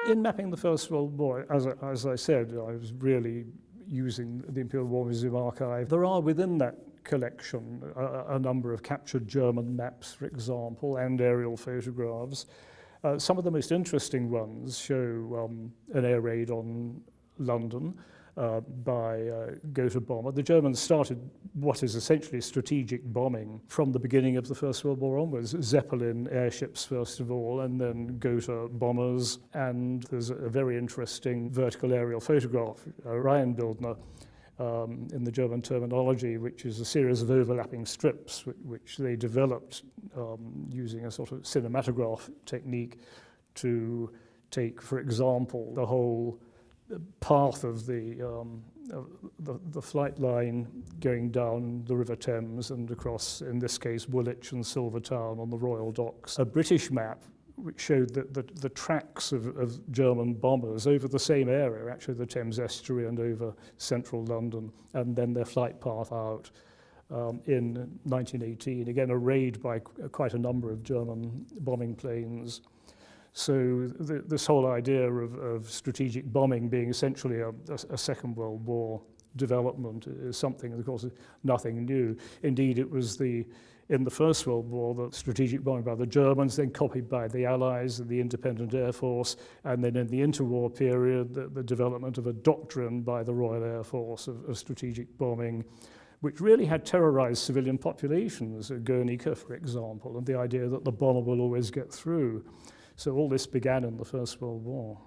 In mapping the First World War, as I said, I was really using the Imperial War Museum archive. There are within that collection a number of captured German maps, for example, and aerial photographs. Some of the most interesting ones show an air raid on London by Gotha bomber. The Germans started what is essentially strategic bombing from the beginning of the First World War onwards. Zeppelin airships first of all, and then Gotha bombers. And there's a very interesting vertical aerial photograph, Reihenbildner, in the German terminology, which is a series of overlapping strips which they developed using a sort of cinematograph technique to take, for example, the whole path of the flight line going down the River Thames and across, in this case, Woolwich and Silvertown on the Royal Docks. A British map which showed that the tracks of German bombers over the same area, actually the Thames estuary and over central London, and then their flight path out in 1918. Again, a raid by quite a number of German bombing planes. So this whole idea of strategic bombing being essentially a Second World War development is something, of course, nothing new. Indeed, it was in the First World War, the strategic bombing by the Germans, then copied by the Allies and the Independent Air Force, and then in the interwar period, the development of a doctrine by the Royal Air Force of strategic bombing, which really had terrorized civilian populations, Guernica, for example, and the idea that the bomber will always get through. So all this began in the First World War.